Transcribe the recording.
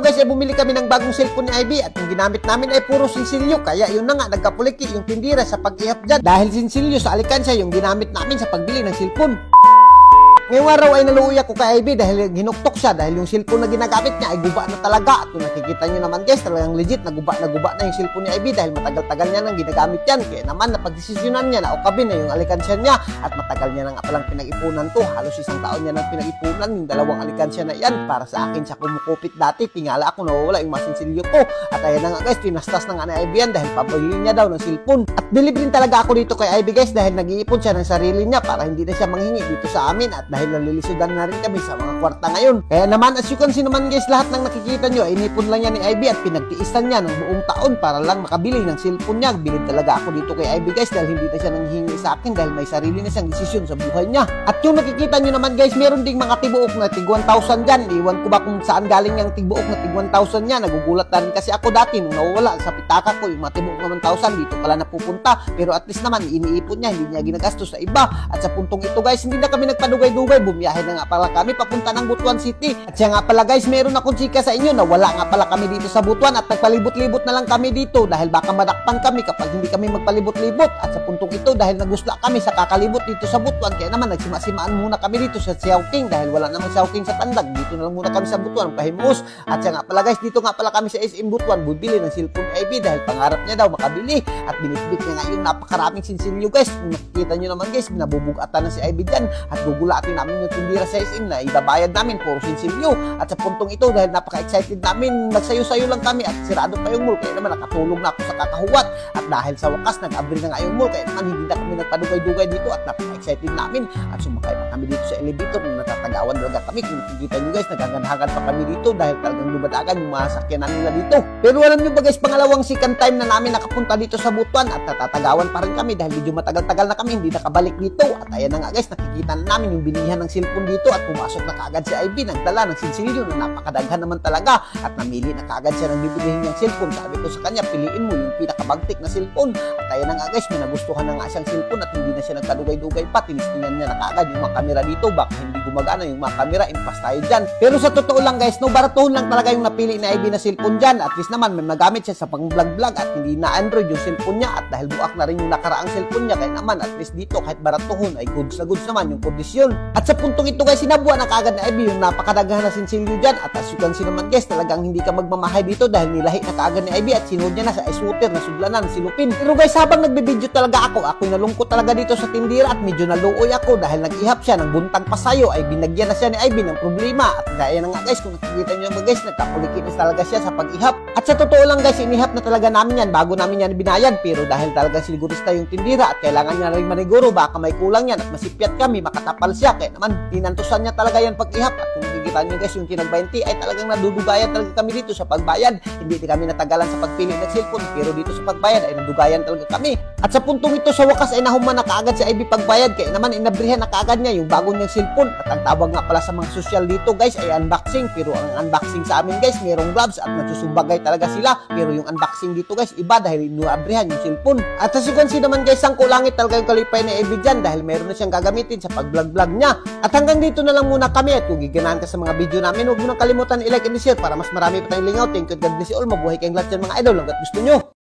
guys ay bumili kami ng bagong cellphone ni Ivy at yung ginamit namin ay puro sinsilyo. Kaya yun na nga, nagkapuliki yung tindira sa pag-ihap dyan. Dahil sinsilyo sa alikansya yung ginamit namin sa pagbili ng cellphone. Ngayong araw ay naluuy ako kay Ivy dahil ginuktok siya dahil yung cellphone na ginagamit niya ay guba na talaga. At kung nakikita nyo naman guys, talagang legit na guba na yung cellphone ni Ivy dahil matagal-tagal niya nang ginagamit yan. Kaya naman napagdesisyonan niya na ukabin na yung alikansya niya at matagal niya nang palang pinag-ipunan to. Halos isang taon niya nang pinag-ipunan yung dalawang alikansya na yan. Para sa akin siya kumukupit dati, tingala ako nawawala yung masinsilyo ko. At ayan na nga guys, pinastas na nga ni Ivy yan dahil pabili niya daw ng cellphone. At bilib rin talaga ako dito kay Ivy guys dahil nag-iipon siya ng sarili niya para hindi na siya manghingi dito sa amin at dahil nalilisudan na rin kami sa mga kwarta ngayon. Kaya naman as you can see naman guys, lahat ng nakikita nyo ay inipon lang niya ni Ivy at pinagtiisan niya ng buong taon para lang makabili ng cellphone niya. Bilib talaga ako dito kay Ivy guys dahil hindi na siya nanghihingi sa akin dahil may sarili na siyang desisyon sa buhay niya. At yung nakikita nyo naman guys, meron ding mga tibuok na tig 1,000 dyan. Iwan ko ba kung saan galing yung tibuok na tig 1,000 niya. Nagugulat na rin kasi ako dati nung nawawala sa pitaka ko yung mga tibuok na 1,000 dito pala napupunta. Pero at least naman iniipon niya, hindi niya ginagastos sa iba. At sa puntong ito guys, hindi na kami nagpadugay-dugay, bumiyahe na nga pala kami papunta ng Butuan City. At siya nga pala guys, meron akong chika sa inyo na wala nga pala kami dito sa Butuan at nagpalibot-libot na lang kami dito dahil baka madakpan kami kapag hindi kami magpalibot-libot. At sa puntong ito dahil nagusla kami sa kakalibot dito sa Butuan, kaya naman nagsima-simaan muna kami dito sa Xiaoqing dahil wala namang Xiaoqing sa Tandag. Dito na lang muna kami sa Butuan, pahimus. At siya nga pala guys, dito nga pala kami sa SM Butuan, bubili ng cellphone Ivy dahil pangarap niya daw makabili at binitbit niya nga yung napakaraming sinsilyo guys. Kung nakikita nyo naman guys, nabubugatan na si Ivy dyan at gugulatin namin yung tindira sa SM na ibabayad namin puro sinsilyo. At sa puntong ito dahil napaka-excited namin, nagsayo-sayo lang kami at sirado pa yung mall, kaya naman nakatulog na ako sa kakahuwat. At dahil sa wakas nag-abri na nga yung mall, kaya naman hindi na kami nagpadugay-dugay dito at napaka-excited namin at sumakay pa kami dito sa elevator na natatagawan talaga kami. Kung nakikita nyo guys, nagaganahagan pa kami dito dahil talagang lumadagan yung mga sakyanan nila dito. Pero alam nyo ba guys, pangalawang second time na namin nakapunta dito sa Butuan at natatagawan pa rin kami dahil medyo matagal-tagal na kami hindi nakabalik dito. At ayan na nga guys, nakikita na namin yung bilihan ng cellphone dito at pumasok na kaagad si Ivy, nagdala ng sinsilyo na napakadaghan naman talaga at namili na kaagad siya ng bibilihin niyang cellphone. Sabi ko sa kanya, piliin mo yung pinakabagtik na cellphone. At ayan na nga guys, may nagustuhan na nga siyang cellphone at hindi na siya nagkadugay-dugay pa. Tinistingan niya na kaagad yung mga kamera dito, baka hindi gumagana yung mga kamera, impas tayo dyan. Pero sa totoo lang guys, no, baratuhon lang talaga yung napili na Ivy na cellphone dyan. At least naman may nagamit siya sa pang-vlog-vlog at hindi na Android yung cellphone niya at dahil buak na rin yung nakaraang cellphone niya, kaya naman at least dito kahit baratuhon ay goods na goods naman yung kondisyon. At sa puntong ito guys, sinabuan na kaagad na Ivy yung napakadaghan na sinsilyo dyan. At as you can see naman guys, talagang hindi ka magmamahay dito dahil nilahi na kaagad ni Ivy at sinuod niya na sa ice water na sudlanan, silupin. Pero guys, habang nagbibideo talaga ako'y nalungkot talaga dito sa tindira at medyo naluoy ako dahil nag-ihap siya ng buntag pasayo ay binagyan na siya ni Ivy ng problema. At gaya na nga guys, kung nakikita nyo naman guys, nagkapulikinis talaga siya sa pag-ihap. At sa totoo lang guys, inihap na talaga namin yan bago namin yan binayad. Pero dahil talaga sigurista yung tindira at kailangan niya rin maniguro, baka may kulang yan at masipyat kami, makatapal siya. Kaya naman, tinantusan niya talaga yan pag-ihap. At kung nakikita nyo guys, yung tinag 20 ay talagang nadudugayan talaga kami dito sa pagbayad. Hindi kami natagalan sa pagpili ng cellphone, pero dito sa pagbayad ay nadugayan talaga kami. At sa puntong ito, sa wakas ay nahuman na kaagad si Ivy pagbayad. Kaya naman, inabrihan na kaagad niya yung bagong niyang cellphone. At ang tawag nga pala sa mga social dito guys ay unboxing. Pero ang unboxing sa amin guys, mayroong gloves at nagsusumbagay talaga sila. Pero yung unboxing dito guys, iba dahil inuabrihan yung cellphone. At as you can see naman guys, ang kulangit talaga yung kalipay na Ivy dyan dahil meron na siyang gagamitin sa pag-vlog-vlog niya. At hanggang dito na lang muna kami. At kung giganahan ka sa mga video namin, huwag mo nang kalimutan i-like and i-share para mas marami pa tayong lingaw. Thank you, God bless you all. Mabuhay kayong lahat dyan mga idol hanggat gusto nyo.